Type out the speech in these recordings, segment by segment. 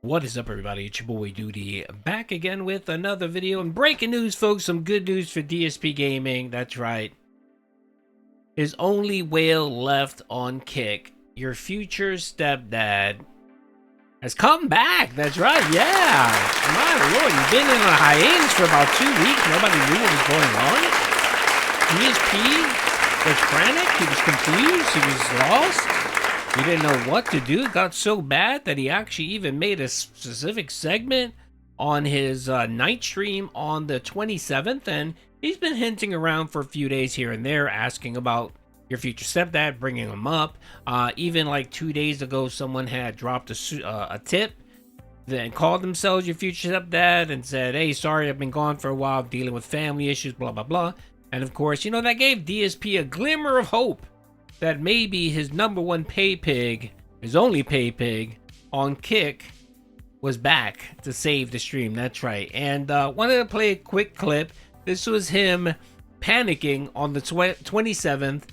What is up, everybody? It's your boy Doody, back again with another video. And breaking news, folks, some good news for DSP Gaming. That's right. His only whale left on Kick, your future stepdad, has come back. That's right, yeah. My lord, he's been in a hiatus for about 2 weeks. Nobody knew what was going on. DSP was frantic. He was confused. He was lost. He didn't know what to do. It got so bad that he actually even made a specific segment on his night stream on the 27th. And he's been hinting around for a few days here and there, asking about your future stepdad, bringing him up. Even like 2 days ago, someone had dropped a tip, then called themselves your future stepdad and said, hey, sorry, I've been gone for a while, dealing with family issues, blah, blah, blah. And of course, you know, that gave DSP a glimmer of hope that maybe his number one Paypig, his only Paypig on Kick, was back to save the stream. That's right. And wanted to play a quick clip. This was him panicking on the 27th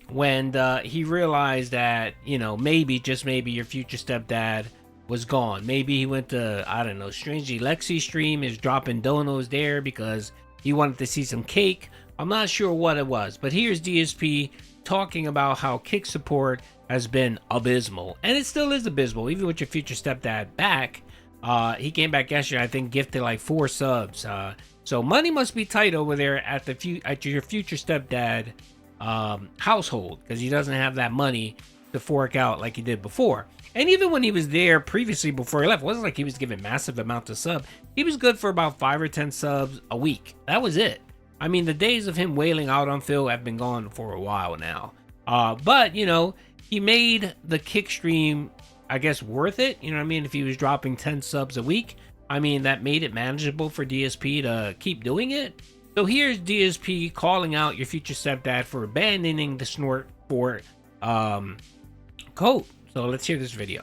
when he realized that, you know, maybe, just maybe, your future stepdad was gone. Maybe he went to, I don't know, Strangely Lexi stream, is dropping donos there because he wanted to see some cake. I'm not sure what it was, but here's DSP talking about how Kick support has been abysmal, and it still is abysmal even with your future stepdad back. He came back yesterday, I think, gifted like 4 subs. So money must be tight over there at your future stepdad household, because he doesn't have that money to fork out like he did before. And even when he was there previously before he left, it wasn't like he was giving massive amounts of sub. He was good for about 5 or 10 subs a week. That was it. I mean, the days of him wailing out on Phil have been gone for a while now. But, you know, he made the Kick stream, I guess, worth it. You know what I mean? If he was dropping 10 subs a week, I mean, that made it manageable for DSP to keep doing it. So here's DSP calling out your future stepdad for abandoning the Snort Fort code. So let's hear this video.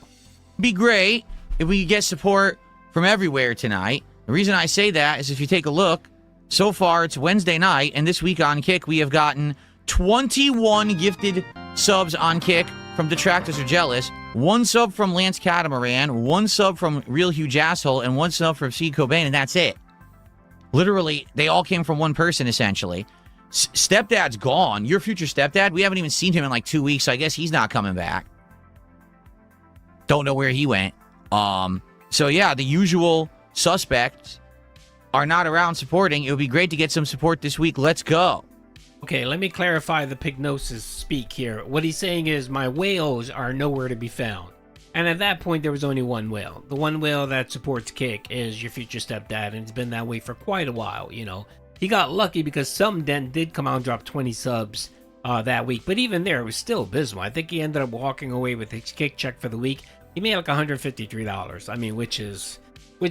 Be great if we could get support from everywhere tonight. The reason I say that is if you take a look, so far, it's Wednesday night, and this week on Kick, we have gotten 21 gifted subs on Kick from Detractors Are Jealous, 1 sub from Lance Catamaran, 1 sub from Real Huge Asshole, and 1 sub from C. Cobain, and that's it. Literally, they all came from one person, essentially. Stepdad's gone. Your future stepdad, we haven't even seen him in like 2 weeks, so I guess he's not coming back. Don't know where he went. So yeah, the usual suspects are not around supporting. It would be great to get some support this week. Let's go. Okay, let me clarify the Pignosis speak here. What he's saying is my whales are nowhere to be found. And at that point, there was only one whale. The one whale that supports Kick is your future stepdad, and it's been that way for quite a while, you know. He got lucky because some den did come out and drop 20 subs that week. But even there, it was still abysmal. I think he ended up walking away with his Kick check for the week. He made like $153. I mean, which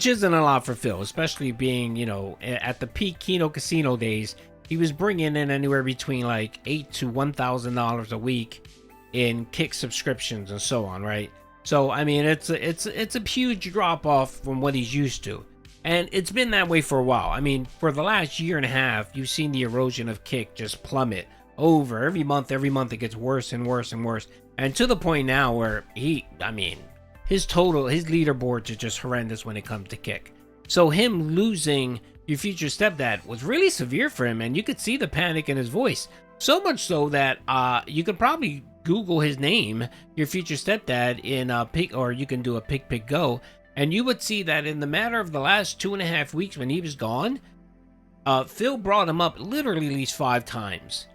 isn't a lot for Phil, especially being, you know, at the peak Keno Casino days, he was bringing in anywhere between like $8,000 to $1,000 a week in Kick subscriptions and so on, right? So I mean, it's a huge drop off from what he's used to, and it's been that way for a while. I mean, for the last year and a half, you've seen the erosion of Kick just plummet over every month. Every month it gets worse and worse and worse, and to the point now where his leaderboards are just horrendous when it comes to Kick. So him losing your future stepdad was really severe for him, and you could see the panic in his voice. So much so that you could probably Google his name, your future stepdad, in Pig, or you can do a Pig Go, and you would see that in the matter of the last 2.5 weeks when he was gone, Phil brought him up literally at least 5 times.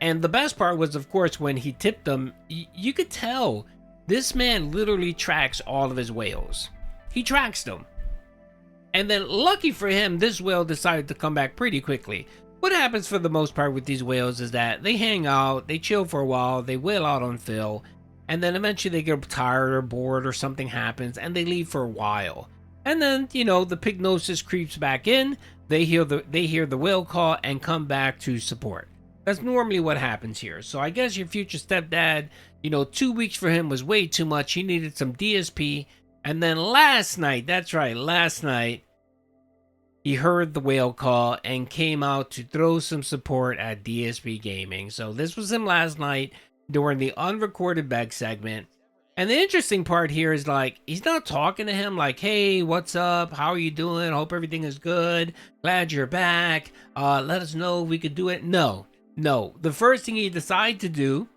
And the best part was, of course, when he tipped them, you could tell this man literally tracks all of his whales. He tracks them. And then, lucky for him, this whale decided to come back pretty quickly. What happens for the most part with these whales is that they hang out, they chill for a while, they whale out on Phil, and then eventually they get tired or bored or something happens, and they leave for a while. And then, you know, the Pignosis creeps back in, they hear the whale call, and come back to support. That's normally what happens here. So I guess your future stepdad, you know, 2 weeks for him was way too much. He needed some DSP. And then last night, that's right, last night, he heard the whale call and came out to throw some support at DSP Gaming. So this was him last night during the unrecorded bag segment. And the interesting part here is like he's not talking to him like, "Hey, what's up? How are you doing? Hope everything is good. Glad you're back. Let us know if we could do it." No, no. The first thing he decides to do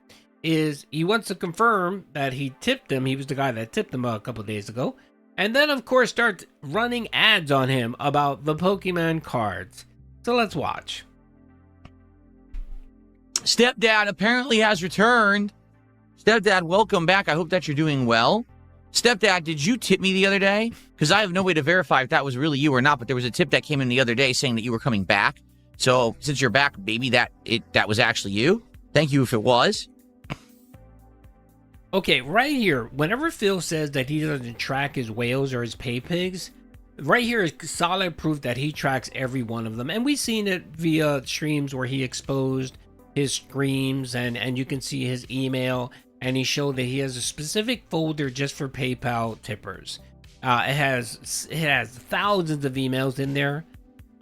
is he wants to confirm that he tipped him. He was the guy that tipped him a couple of days ago, and then of course starts running ads on him about the Pokemon cards. So let's watch. Stepdad apparently has returned. Stepdad, welcome back. I hope that you're doing well. Stepdad, did you tip me the other day? Because I have no way to verify if that was really you or not, but there was a tip that came in the other day saying that you were coming back. So since you're back, maybe that was actually you. Thank you if it was. Okay, right here, whenever Phil says that he doesn't track his whales or his Paypigs, right here is solid proof that he tracks every one of them. And we've seen it via streams where he exposed his streams and you can see his email. And he showed that he has a specific folder just for PayPal tippers. It has thousands of emails in there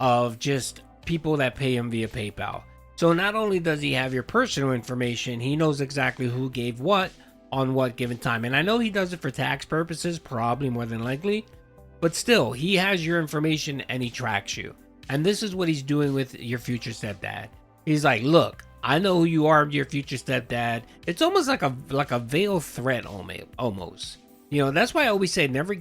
of just people that pay him via PayPal. So not only does he have your personal information, he knows exactly who gave what on what given time. And I know he does it for tax purposes, probably more than likely, but still, he has your information and he tracks you. And this is what he's doing with your future stepdad. He's like, look, I know who you are, your future stepdad. It's almost like a veiled threat almost. You know, that's why I always say never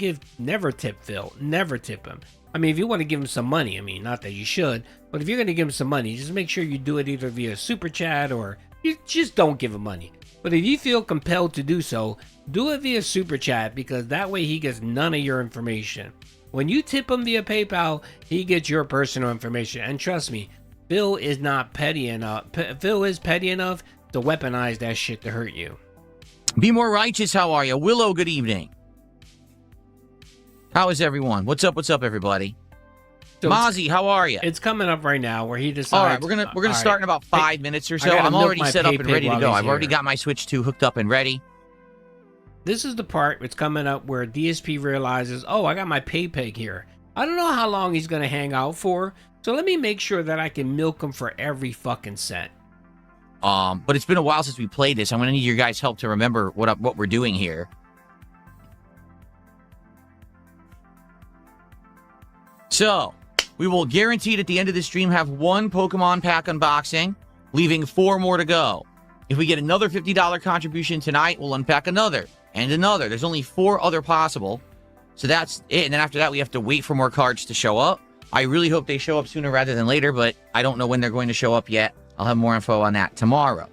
tip Phil. Never tip him. I mean, if you want to give him some money, I mean, not that you should, but if you're going to give him some money, just make sure you do it either via super chat or you just don't give him money. But if you feel compelled to do so, do it via super chat because that way he gets none of your information. When you tip him via PayPal, he gets your personal information. And trust me, Phil is not petty enough. Phil is petty enough to weaponize that shit to hurt you. Be more righteous. How are you? Willow, good evening. How is everyone? What's up, everybody? So Mozzie, how are you? It's coming up right now where he decides. All right, we're gonna start in about 5 minutes or so. I'm already set up and ready to go. I've already got my Switch 2 hooked up and ready. This is the part it's coming up where DSP realizes, oh, I got my Paypig here. I don't know how long he's gonna hang out for, so let me make sure that I can milk him for every fucking cent. But it's been a while since we played this. I'm gonna need your guys' help to remember what we're doing here. So, we will guaranteed at the end of the stream have one Pokemon pack unboxing, leaving 4 more to go. If we get another $50 contribution tonight, we'll unpack another and another. There's only 4 other possible. So that's it. And then after that, we have to wait for more cards to show up. I really hope they show up sooner rather than later, but I don't know when they're going to show up yet. I'll have more info on that tomorrow.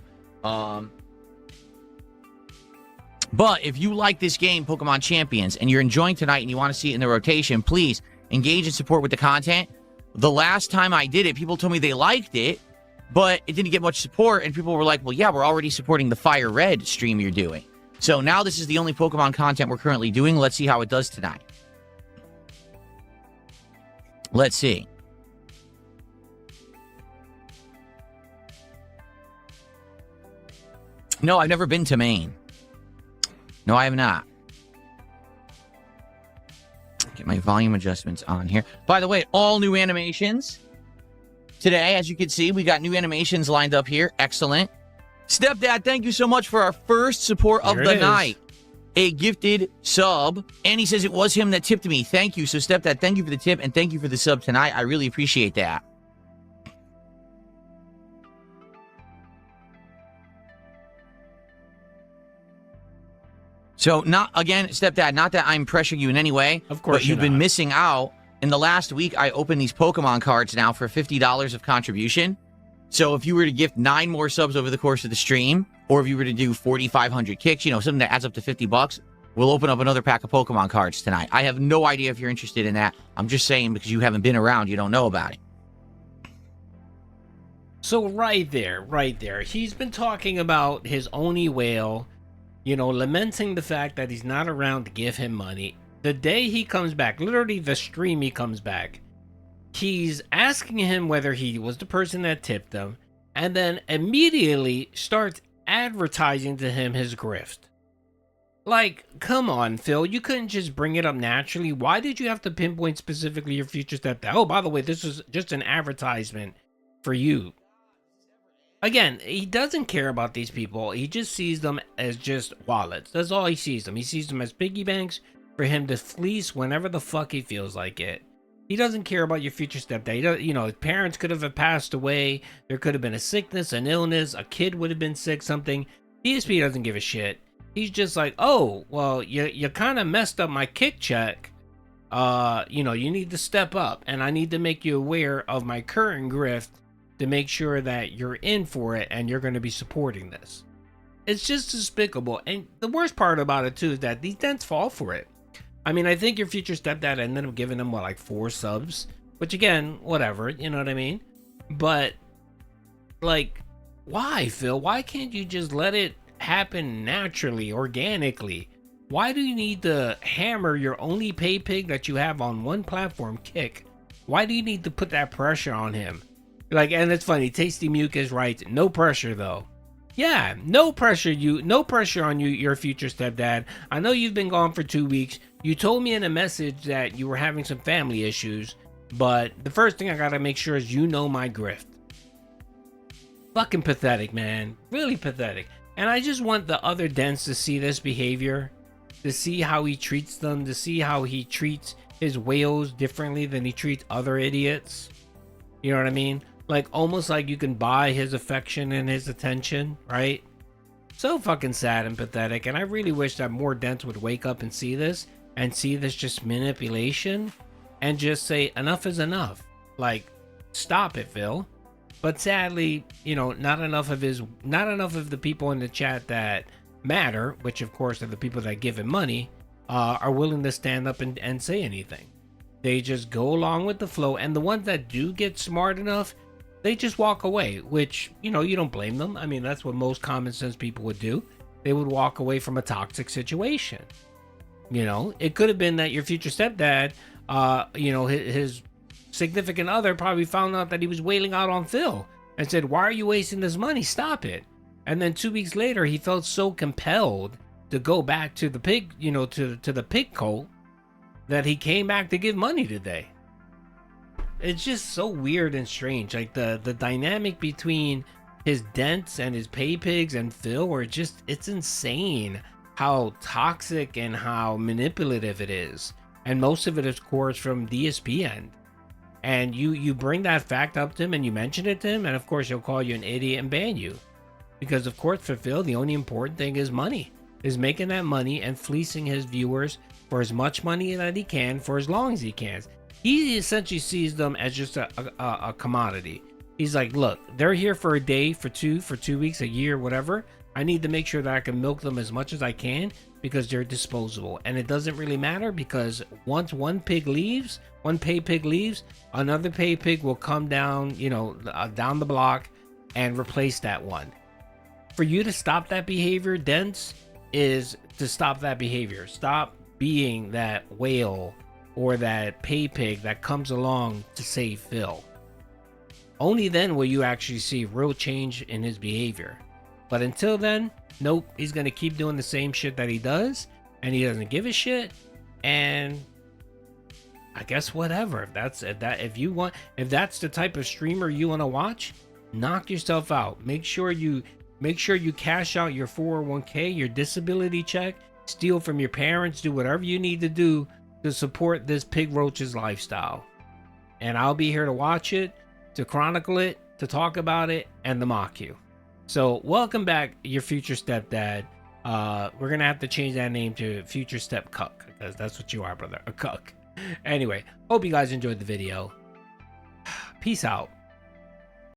But if you like this game, Pokemon Champions, and you're enjoying tonight and you want to see it in the rotation, please engage and support with the content. The last time I did it, people told me they liked it, but it didn't get much support, and people were like, well, yeah, we're already supporting the Fire Red stream you're doing. So now this is the only Pokemon content we're currently doing. Let's see how it does tonight. Let's see. No, I've never been to Maine. No, I have not. Get my volume adjustments on here. By the way, all new animations. Today, as you can see, we got new animations lined up here. Excellent. Stepdad, thank you so much for our first support of the night. A gifted sub. And he says it was him that tipped me. Thank you. So, Stepdad, thank you for the tip and thank you for the sub tonight. I really appreciate that. So, again, Stepdad, not that I'm pressuring you in any way. Of course, but you've been missing out. In the last week, I opened these Pokemon cards now for $50 of contribution. So if you were to gift 9 more subs over the course of the stream, or if you were to do 4,500 kicks, you know, something that adds up to $50, we'll open up another pack of Pokemon cards tonight. I have no idea if you're interested in that. I'm just saying because you haven't been around, you don't know about it. So right there, he's been talking about his only whale, you know, lamenting the fact that he's not around to give him money. The day he comes back, literally the stream he comes back, he's asking him whether he was the person that tipped him, and then immediately starts advertising to him his grift. Like, come on, Phil, you couldn't just bring it up naturally. Why did you have to pinpoint specifically your future stepdad? Oh, by the way, this is just an advertisement for you. Again, he doesn't care about these people. He just sees them as just wallets. That's all he sees them. He sees them as piggy banks for him to fleece whenever the fuck he feels like it. He doesn't care about your future stepdad. You know, his parents could have passed away. There could have been a sickness, an illness. A kid would have been sick, something. DSP doesn't give a shit. He's just like, oh, well, you kind of messed up my kick check. You know, you need to step up. And I need to make you aware of my current grift to make sure that you're in for it and you're going to be supporting this. It's just despicable. And the worst part about it, too, is that these dents fall for it. I mean, I think your future stepdad ended up giving him, what, like 4 subs? Which, again, whatever, you know what I mean? But, like, why, Phil? Why can't you just let it happen naturally, organically? Why do you need to hammer your only Paypig that you have on one platform, Kick? Why do you need to put that pressure on him? Like, and it's funny, Tasty Mucus writes, no pressure though. Yeah, no pressure on you, your future stepdad. I know you've been gone for 2 weeks. You told me in a message that you were having some family issues, but the first thing I gotta make sure is you know my grift. Fucking pathetic, man. Really pathetic. And I just want the other dents to see this behavior, to see how he treats them, to see how he treats his whales differently than he treats other idiots. You know what I mean? Like, almost like you can buy his affection and his attention, right? So fucking sad and pathetic. And I really wish that more dents would wake up and see this just manipulation and just say enough is enough. Like, stop it, Phil. But sadly, you know, not enough of the people in the chat that matter, which of course are the people that give him money, are willing to stand up and say anything. They just go along with the flow, and the ones that do get smart enough, they just walk away, which, you know, you don't blame them. I mean, that's what most common sense people would do. They would walk away from a toxic situation. You know, it could have been that your future stepdad, you know, his significant other probably found out that he was wailing out on Phil and said, why are you wasting this money? Stop it. And then 2 weeks later, he felt so compelled to go back to the pig, you know, to the pig cult, that he came back to give money today. It's just so weird and strange. Like the dynamic between his dents and his pay pigs and Phil are just, it's insane how toxic and how manipulative it is. And most of it, of course, from DSP end. And you bring that fact up to him and you mention it to him, and of course he'll call you an idiot and ban you. Because of course for Phil, the only important thing is money. Is making that money and fleecing his viewers for as much money that he can for as long as he can. He essentially sees them as just a commodity. He's like, look, they're here for a day, for 2 weeks, a year, whatever. I need to make sure that I can milk them as much as I can because they're disposable. And it doesn't really matter because once one pig leaves, one pay pig leaves, another pay pig will come down, you know, down the block and replace that one. For you to stop that behavior, Dents, is to stop that behavior. Stop being that whale or that pay pig that comes along to save Phil. Only then will you actually see real change in his behavior. But until then, nope, he's gonna keep doing the same shit that he does, and he doesn't give a shit. And I guess whatever. If that's the type of streamer you want to watch, knock yourself out. Make sure you cash out your 401k, your disability check, steal from your parents, do whatever you need to do to support this pig roach's lifestyle. And I'll be here to watch it, to chronicle it, to talk about it, and to mock you. So welcome back, your future stepdad. We're gonna have to change that name to future step cuck, because that's what you are, brother, a cuck. Anyway, hope you guys enjoyed the video. Peace out.